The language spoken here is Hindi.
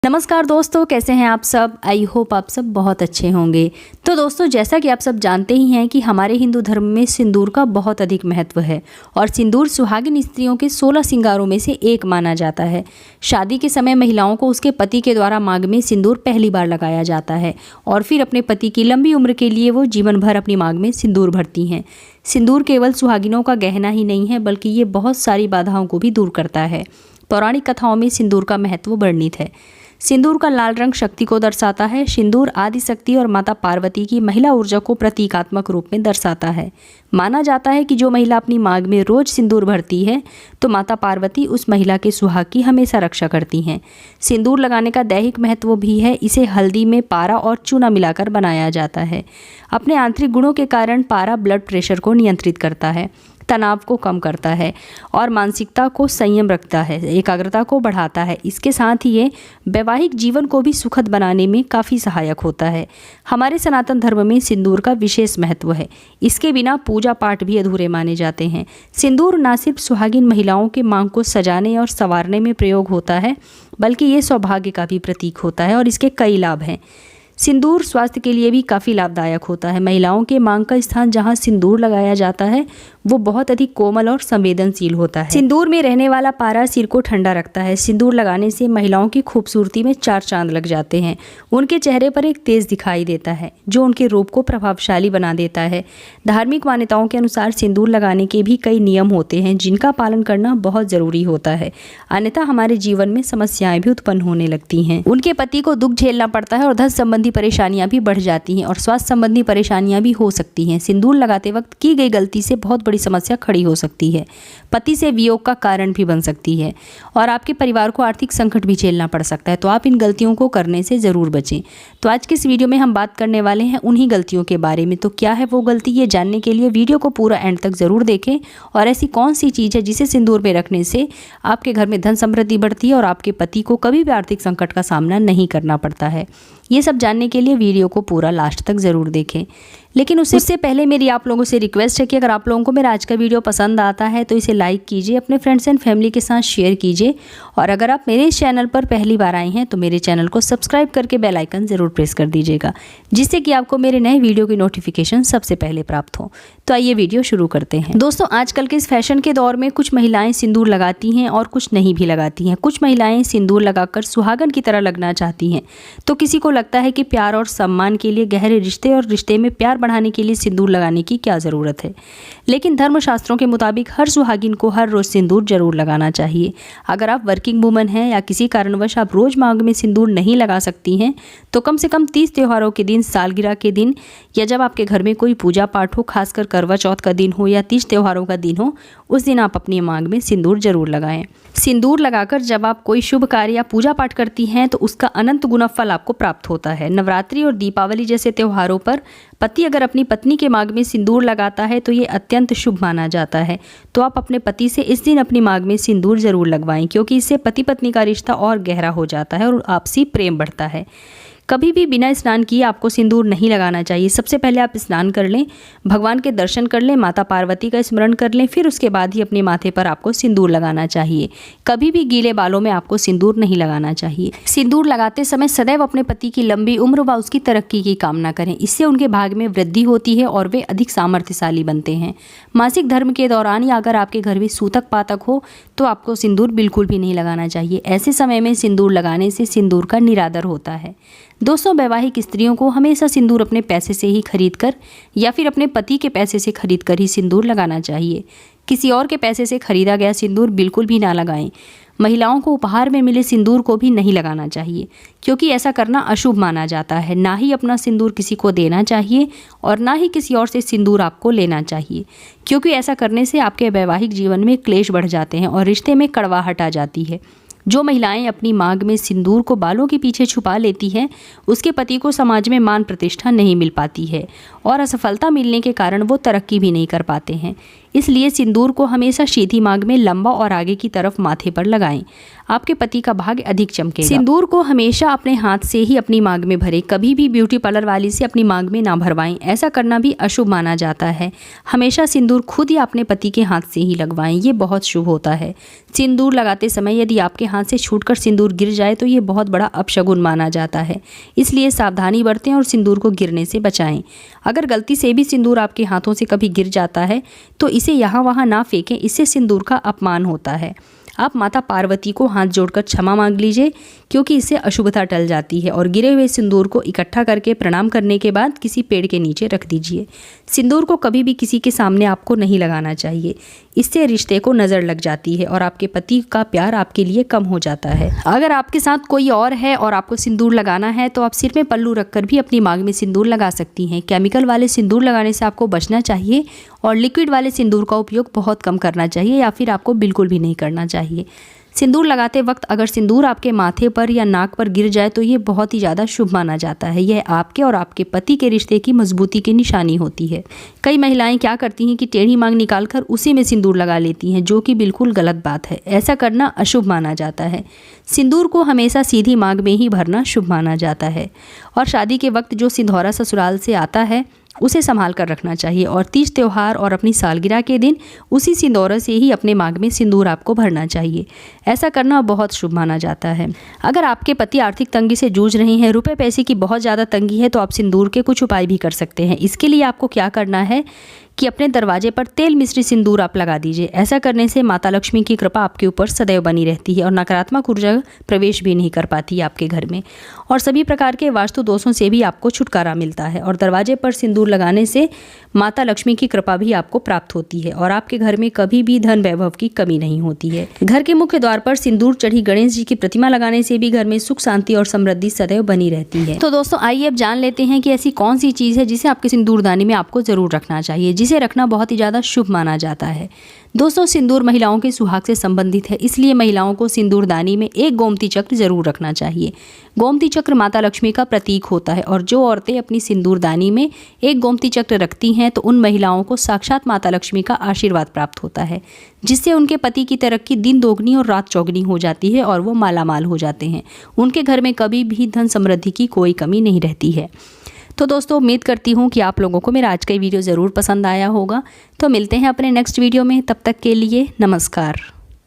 नमस्कार दोस्तों, कैसे हैं आप सब। आई होप आप सब बहुत अच्छे होंगे। तो दोस्तों, जैसा कि आप सब जानते ही हैं कि हमारे हिंदू धर्म में सिंदूर का बहुत अधिक महत्व है और सिंदूर सुहागिन स्त्रियों के 16 श्रृंगारों में से एक माना जाता है। शादी के समय महिलाओं को उसके पति के द्वारा मांग में सिंदूर पहली बार लगाया जाता है और फिर अपने पति की लंबी उम्र के लिए वो जीवन भर अपनी मांग में सिंदूर भरती हैं। सिंदूर केवल सुहागिनों का गहना ही नहीं है, बल्कि ये बहुत सारी बाधाओं को भी दूर करता है। पौराणिक कथाओं में सिंदूर का महत्व वर्णित है। सिंदूर का लाल रंग शक्ति को दर्शाता है। सिंदूर आदि शक्ति और माता पार्वती की महिला ऊर्जा को प्रतीकात्मक रूप में दर्शाता है। माना जाता है कि जो महिला अपनी मांग में रोज सिंदूर भरती है तो माता पार्वती उस महिला के सुहाग की हमेशा रक्षा करती हैं। सिंदूर लगाने का दैहिक महत्व भी है। इसे हल्दी में पारा और चूना मिलाकर बनाया जाता है। अपने आंतरिक गुणों के कारण पारा ब्लड प्रेशर को नियंत्रित करता है, तनाव को कम करता है और मानसिकता को संयम रखता है, एकाग्रता को बढ़ाता है। इसके साथ ही ये वैवाहिक जीवन को भी सुखद बनाने में काफ़ी सहायक होता है। हमारे सनातन धर्म में सिंदूर का विशेष महत्व है। इसके बिना पूजा पाठ भी अधूरे माने जाते हैं। सिंदूर न सिर्फ सुहागिन महिलाओं के मांग को सजाने और संवारने में प्रयोग होता है, बल्कि ये सौभाग्य का भी प्रतीक होता है और इसके कई लाभ हैं। सिंदूर स्वास्थ्य के लिए भी काफ़ी लाभदायक होता है। महिलाओं के मांग का स्थान जहां सिंदूर लगाया जाता है वो बहुत अधिक कोमल और संवेदनशील होता है। सिंदूर में रहने वाला पारा सिर को ठंडा रखता है। सिंदूर लगाने से महिलाओं की खूबसूरती में 4 चांद लग जाते हैं। उनके चेहरे पर एक तेज दिखाई देता है जो उनके रूप को प्रभावशाली बना देता है। धार्मिक मान्यताओं के अनुसार सिंदूर लगाने के भी कई नियम होते हैं जिनका पालन करना बहुत ज़रूरी होता है, अन्यथा हमारे जीवन में समस्याएं भी उत्पन्न होने लगती हैं। उनके पति को दुख झेलना पड़ता है और धन संबंधी परेशानियां भी बढ़ जाती हैं और स्वास्थ्य संबंधी परेशानियां भी हो सकती हैं। सिंदूर लगाते वक्त की गई गलती से बहुत बड़ी समस्या खड़ी हो सकती है, पति से वियोग का कारण भी बन सकती है और आपके परिवार को आर्थिक संकट भी झेलना पड़ सकता है। तो आप इन गलतियों को करने से ज़रूर बचें। तो आज के इस वीडियो में हम बात करने वाले हैं उन्हीं गलतियों के बारे में। तो क्या है वो गलती, ये जानने के लिए वीडियो को पूरा एंड तक ज़रूर देखें। और ऐसी कौन सी चीज़ है जिसे सिंदूर में रखने से आपके घर में धन समृद्धि बढ़ती है और आपके पति को कभी भी आर्थिक संकट का सामना नहीं करना पड़ता है। ये सब जानने के लिए वीडियो को पूरा लास्ट तक ज़रूर देखें। लेकिन उससे पहले मेरी आप लोगों से रिक्वेस्ट है कि अगर आप लोगों को मेरा आज का वीडियो पसंद आता है तो इसे लाइक कीजिए, अपने फ्रेंड्स एंड फैमिली के साथ शेयर कीजिए और अगर आप मेरे इस चैनल पर पहली बार आए हैं तो मेरे चैनल को सब्सक्राइब करके बेल आइकन ज़रूर प्रेस कर दीजिएगा, जिससे कि आपको मेरे नए वीडियो की नोटिफिकेशन सबसे पहले प्राप्त हो। तो आइए वीडियो शुरू करते हैं। दोस्तों, आजकल के इस फैशन के दौर में कुछ महिलाएं सिंदूर लगाती हैं और कुछ नहीं भी लगाती हैं। कुछ महिलाएं सिंदूर लगाकर सुहागन की तरह लगना चाहती हैं, तो किसी को लगता है कि प्यार और सम्मान के लिए, गहरे रिश्ते और रिश्ते में प्यार बढ़ाने के लिए सिंदूर लगाने की क्या ज़रूरत है। लेकिन धर्मशास्त्रों के मुताबिक हर सुहागिन को हर रोज़ सिंदूर जरूर लगाना चाहिए। अगर आप वर्किंग वुमन हैं या किसी कारणवश आप रोज़ मांग में सिंदूर नहीं लगा सकती हैं तो कम से कम 30 त्योहारों के दिन, सालगिरह के दिन या जब आपके घर में कोई पूजा पाठ हो, खासकर करवा चौथ का दिन हो या 30 त्योहारों का दिन हो, उस दिन आप अपनी मांग में सिंदूर जरूर लगाएं। सिंदूर लगाकर जब आप कोई शुभ कार्य या पूजा पाठ करती हैं तो उसका अनंत गुना फल आपको प्राप्त होता है। नवरात्रि और दीपावली जैसे त्योहारों पर पति अगर अपनी पत्नी के मांग में सिंदूर लगाता है तो ये अत्यंत शुभ माना जाता है। तो आप अपने पति से इस दिन अपनी मांग में सिंदूर जरूर लगवाएं, क्योंकि इससे पति पत्नी का रिश्ता और गहरा हो जाता है और आपसी प्रेम बढ़ता है। कभी भी बिना स्नान किए आपको सिंदूर नहीं लगाना चाहिए। सबसे पहले आप स्नान कर लें, भगवान के दर्शन कर लें, माता पार्वती का स्मरण कर लें, फिर उसके बाद ही अपने माथे पर आपको सिंदूर लगाना चाहिए। कभी भी गीले बालों में आपको सिंदूर नहीं लगाना चाहिए। सिंदूर लगाते समय सदैव अपने पति की लंबी उम्र व उसकी तरक्की की कामना करें। इससे उनके भाग्य में वृद्धि होती है और वे अधिक सामर्थ्यशाली बनते हैं। मासिक धर्म के दौरान या अगर आपके घर में सूतक पातक हो तो आपको सिंदूर बिल्कुल भी नहीं लगाना चाहिए। ऐसे समय में सिंदूर लगाने से सिंदूर का निरादर होता है। दोस्तों, वैवाहिक स्त्रियों को हमेशा सिंदूर अपने पैसे से ही खरीद कर या फिर अपने पति के पैसे से खरीद कर ही सिंदूर लगाना चाहिए। किसी और के पैसे से खरीदा गया सिंदूर बिल्कुल भी ना लगाएं। महिलाओं को उपहार में मिले सिंदूर को भी नहीं लगाना चाहिए, क्योंकि ऐसा करना अशुभ माना जाता है। ना ही अपना सिंदूर किसी को देना चाहिए और ना ही किसी और से सिंदूर आपको लेना चाहिए, क्योंकि ऐसा करने से आपके वैवाहिक जीवन में क्लेश बढ़ जाते हैं और रिश्ते में कड़वाहट आ जाती है। जो महिलाएं अपनी मांग में सिंदूर को बालों के पीछे छुपा लेती हैं उसके पति को समाज में मान प्रतिष्ठा नहीं मिल पाती है और असफलता मिलने के कारण वो तरक्की भी नहीं कर पाते हैं। इसलिए सिंदूर को हमेशा सीधी मांग में लंबा और आगे की तरफ माथे पर लगाएं। आपके पति का भाग्य अधिक चमकेगा। सिंदूर को हमेशा अपने हाथ से ही अपनी मांग में भरें। कभी भी ब्यूटी पार्लर वाली से अपनी मांग में ना भरवाएं, ऐसा करना भी अशुभ माना जाता है। हमेशा सिंदूर खुद ही अपने पति के हाथ से ही लगवाएं, ये बहुत शुभ होता है। सिंदूर लगाते समय यदि आपके हाथ से छूटकर सिंदूर गिर जाए तो ये बहुत बड़ा अपशगुन माना जाता है, इसलिए सावधानी बरतें और सिंदूर को गिरने से बचाएं। अगर गलती से भी सिंदूर आपके हाथों से कभी गिर जाता है तो इसे यहाँ वहाँ ना फेंकें, इससे सिंदूर का अपमान होता है। आप माता पार्वती को हाथ जोड़कर क्षमा मांग लीजिए, क्योंकि इससे अशुभता टल जाती है। और गिरे हुए सिंदूर को इकट्ठा करके प्रणाम करने के बाद किसी पेड़ के नीचे रख दीजिए। सिंदूर को कभी भी किसी के सामने आपको नहीं लगाना चाहिए, इससे रिश्ते को नज़र लग जाती है और आपके पति का प्यार आपके लिए कम हो जाता है। अगर आपके साथ कोई और है और आपको सिंदूर लगाना है तो आप सिर में पल्लू रखकर भी अपनी मांग में सिंदूर लगा सकती हैं। केमिकल वाले सिंदूर लगाने से आपको बचना चाहिए और लिक्विड वाले सिंदूर का उपयोग बहुत कम करना चाहिए या फिर आपको बिल्कुल भी नहीं करना चाहिए। सिंदूर लगाते वक्त अगर सिंदूर आपके माथे पर या नाक पर गिर जाए तो ये बहुत ही ज़्यादा शुभ माना जाता है। यह आपके और आपके पति के रिश्ते की मजबूती की निशानी होती है। कई महिलाएं क्या करती हैं कि टेढ़ी मांग निकालकर उसी में सिंदूर लगा लेती हैं, जो कि बिल्कुल गलत बात है। ऐसा करना अशुभ माना जाता है। सिंदूर को हमेशा सीधी मांग में ही भरना शुभ माना जाता है। और शादी के वक्त जो सिंदूरा ससुराल से आता है उसे संभाल कर रखना चाहिए और तीज त्यौहार और अपनी सालगिरह के दिन उसी सिंदूर से ही अपने मांग में सिंदूर आपको भरना चाहिए। ऐसा करना बहुत शुभ माना जाता है। अगर आपके पति आर्थिक तंगी से जूझ रहे हैं, रुपए पैसे की बहुत ज़्यादा तंगी है, तो आप सिंदूर के कुछ उपाय भी कर सकते हैं। इसके लिए आपको क्या करना है कि अपने दरवाजे पर तेल मिश्रित सिंदूर आप लगा दीजिए। ऐसा करने से माता लक्ष्मी की कृपा आपके ऊपर सदैव बनी रहती है और नकारात्मक ऊर्जा प्रवेश भी नहीं कर पाती है आपके घर में, और सभी प्रकार के वास्तु दोषों से भी आपको छुटकारा मिलता है। और दरवाजे पर सिंदूर लगाने से माता लक्ष्मी की कृपा भी आपको प्राप्त होती है और आपके घर में कभी भी धन वैभव की कमी नहीं होती है। घर के मुख्य द्वार पर सिंदूर चढ़ी गणेश जी की प्रतिमा लगाने से भी घर में सुख शांति और समृद्धि सदैव बनी रहती है। तो दोस्तों आइए अब जान लेते हैं कि ऐसी कौन सी चीज़ है जिसे आपके सिंदूरदानी में आपको जरूर रखना चाहिए, जिसे रखना बहुत ही ज़्यादा शुभ माना जाता है। दोस्तों सिंदूर महिलाओं के सुहाग से संबंधित है, इसलिए महिलाओं को सिंदूरदानी में एक गोमती चक्र जरूर रखना चाहिए। गोमती चक्र माता लक्ष्मी का प्रतीक होता है और जो औरतें अपनी सिंदूरदानी में एक गोमती चक्र रखती हैं तो उन महिलाओं को साक्षात माता लक्ष्मी का आशीर्वाद प्राप्त होता है, जिससे उनके पति की तरक्की दिन दोगुनी और रात चौगुनी हो जाती है और वो मालामाल हो जाते हैं। उनके घर में कभी भी धन समृद्धि की कोई कमी नहीं रहती है। तो दोस्तों उम्मीद करती हूँ कि आप लोगों को मेरा आज का वीडियो ज़रूर पसंद आया होगा। तो मिलते हैं अपने नेक्स्ट वीडियो में, तब तक के लिए नमस्कार।